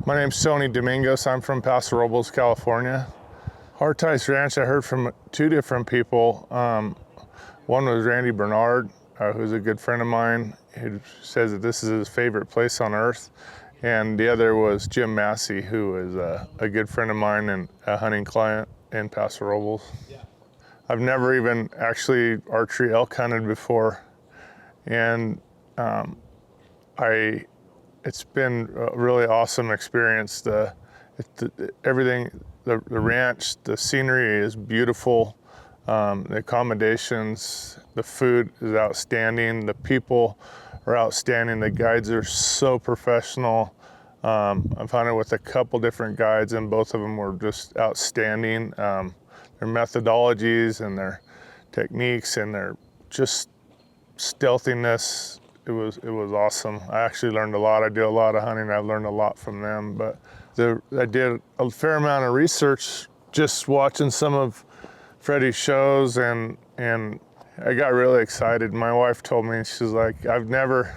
My name's Tony Domingos. I'm from Paso Robles, California. Harteis Ranch, I heard from two different people. One was Randy Bernard, who's a good friend of mine. He says that this is his favorite place on earth. And the other was Jim Massey, who is a good friend of mine and a hunting client in Paso Robles. I've never even actually archery elk hunted before. And it's been a really awesome experience. Everything, the ranch, the scenery is beautiful. The accommodations, the food is outstanding. The people are outstanding. The guides are so professional. I've hunted with a couple different guides and both of them were just outstanding. Their methodologies and their techniques and their just stealthiness, it was awesome. I actually learned a lot. I do a lot of hunting. I've learned a lot from them, but I did a fair amount of research just watching some of Freddie's shows and I got really excited. My wife told me, she's like, I've never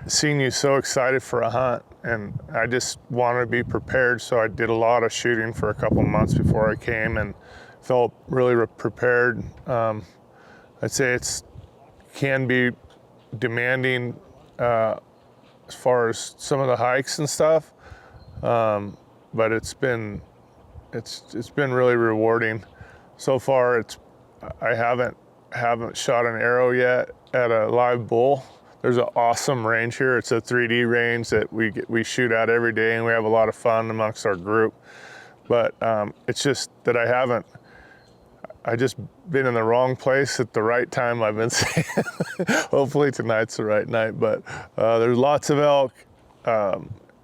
seen you so excited for a hunt, and I just wanted to be prepared, so I did a lot of shooting for a couple months before I came and felt really prepared. I'd say it can be demanding as far as some of the hikes and stuff, but it's been really rewarding. So far, I haven't shot an arrow yet at a live bull. There's an awesome range here. It's a 3D range that we shoot at every day, and we have a lot of fun amongst our group. But it's just that I just been in the wrong place at the right time, I've been saying. Hopefully tonight's the right night, but there's lots of elk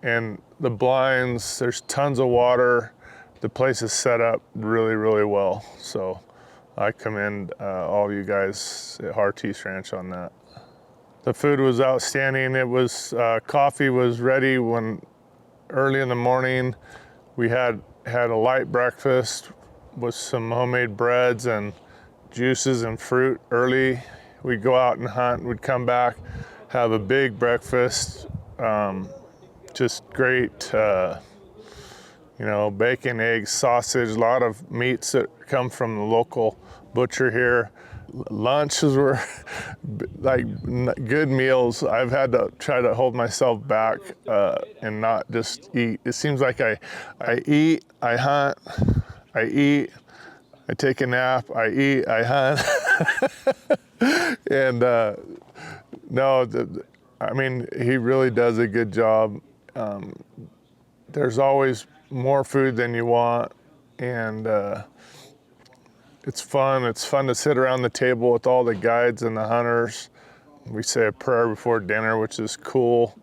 and the blinds, there's tons of water. The place is set up really, really well. So I commend all of you guys at Harteis Ranch on that. The food was outstanding. It was, coffee was ready early in the morning. We had a light breakfast with some homemade breads and juices and fruit early. We'd go out and hunt, we'd come back, have a big breakfast, just great, bacon, eggs, sausage, a lot of meats that come from the local butcher here. Lunches were like good meals. I've had to try to hold myself back and not just eat. It seems like I eat, I hunt, I eat, I take a nap, I eat, I hunt. And I mean, he really does a good job. There's always more food than you want, and it's fun. It's fun to sit around the table with all the guides and the hunters. We say a prayer before dinner, which is cool.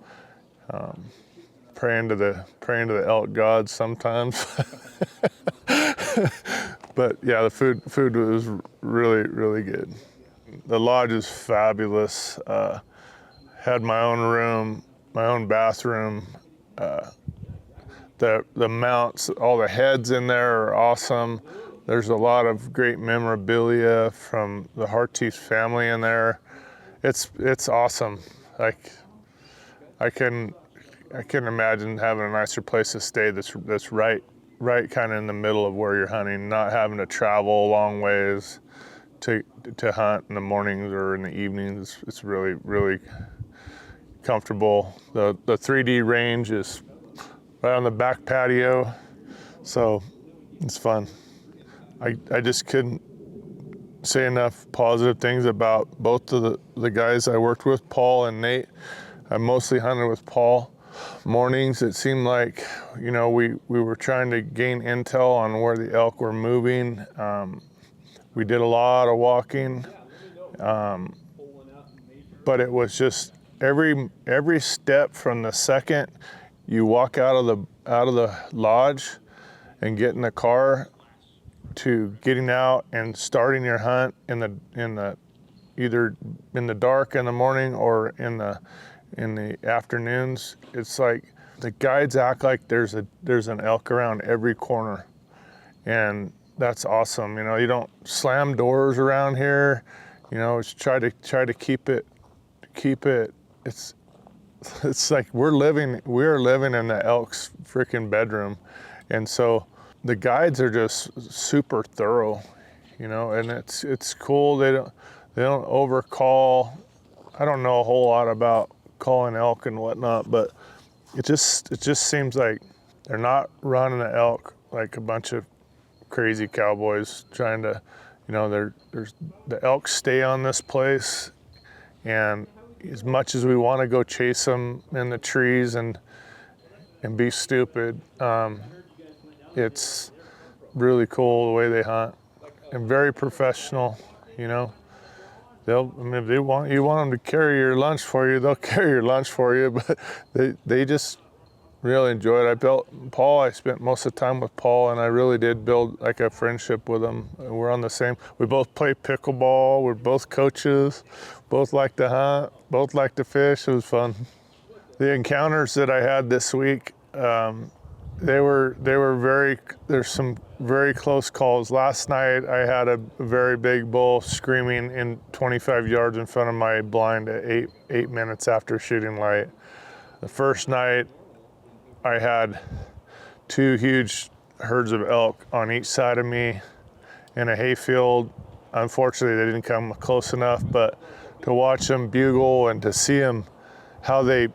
Praying to the elk gods sometimes. But yeah, the food was really, really good. The lodge is fabulous. Had my own room, my own bathroom. The mounts, all the heads in there are awesome. There's a lot of great memorabilia from the Harteis family in there. It's awesome. Like I can imagine having a nicer place to stay that's right kind of in the middle of where you're hunting, not having to travel a long ways to hunt in the mornings or in the evenings. It's really, really comfortable. The 3D range is right on the back patio, so it's fun. I just couldn't say enough positive things about both of the guys I worked with, Paul and Nate. I mostly hunted with Paul. Mornings, it seemed like, we were trying to gain intel on where the elk were moving. We did a lot of walking, but it was just every step from the second you walk out of the lodge and get in the car to getting out and starting your hunt either in the dark in the morning or in the afternoons. It's like the guides act like there's an elk around every corner, and that's awesome. You don't slam doors around here. It's try to keep it. it's like we're living in the elk's freaking bedroom. And so the guides are just super thorough, you know, and it's cool. They don't overcall. I don't know a whole lot about calling elk and whatnot, but it just seems like they're not running the elk like a bunch of crazy cowboys trying to, you know, there's the elk stay on this place, and as much as we want to go chase them in the trees and be stupid, it's really cool the way they hunt and very professional, you know. I mean, if you want them to carry your lunch for you, they'll carry your lunch for you, but they just really enjoy it. I spent most of the time with Paul, and I really did build like a friendship with him. We're on the same, we both play pickleball, we're both coaches, both like to hunt, both like to fish. It was fun. The encounters that I had this week, there's some very close calls. Last night I had a very big bull screaming in 25 yards in front of my blind at 8 minutes after shooting light. The first night I had 2 huge herds of elk on each side of me in a hayfield. Unfortunately, they didn't come close enough, but to watch them bugle and to see them, how they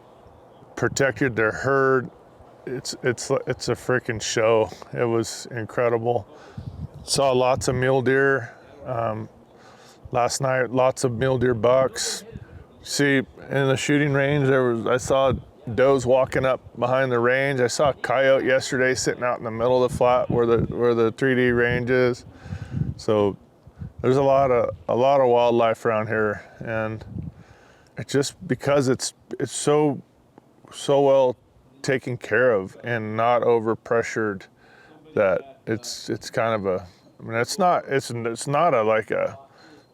protected their herd, it's a freaking show. It was incredible. Saw lots of mule deer. Last night, lots of mule deer bucks. See, in the shooting range, I saw does walking up behind the range. I saw a coyote yesterday sitting out in the middle of the flat where the 3D range is. So there's a lot of wildlife around here, and it's just because it's so well taken care of and not over pressured that it's kind of a, I mean, it's not a like a,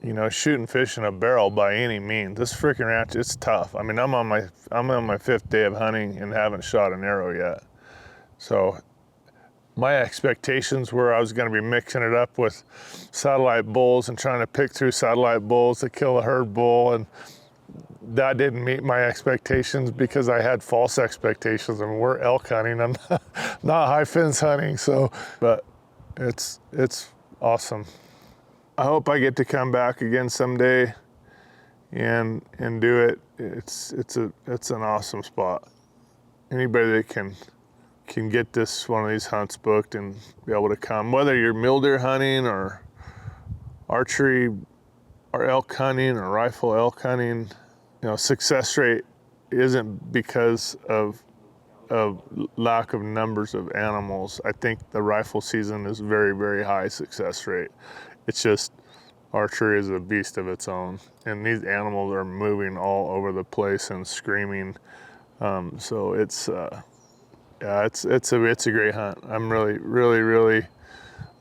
you know, shooting fish in a barrel by any means. This freaking ranch, it's tough. I mean, I'm on my 5th day of hunting and haven't shot an arrow yet. So my expectations were I was going to be mixing it up with satellite bulls and trying to pick through satellite bulls to kill a herd bull, and that didn't meet my expectations because I had false expectations. I mean, we're elk hunting, I'm not high fence hunting. So, but it's awesome. I hope I get to come back again someday and do it. It's an awesome spot. Anybody that can get one of these hunts booked and be able to come, whether you're mule deer hunting or archery or elk hunting or rifle elk hunting, you know, success rate isn't because of lack of numbers of animals. I think the rifle season is very, very high success rate. It's just archery is a beast of its own, and these animals are moving all over the place and screaming. So it's a great hunt. I'm really, really, really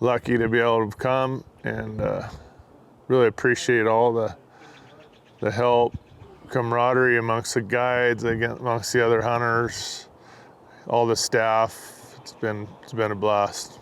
lucky to be able to come, and really appreciate all the help, camaraderie amongst the guides, amongst the other hunters, all the staff. It's been a blast.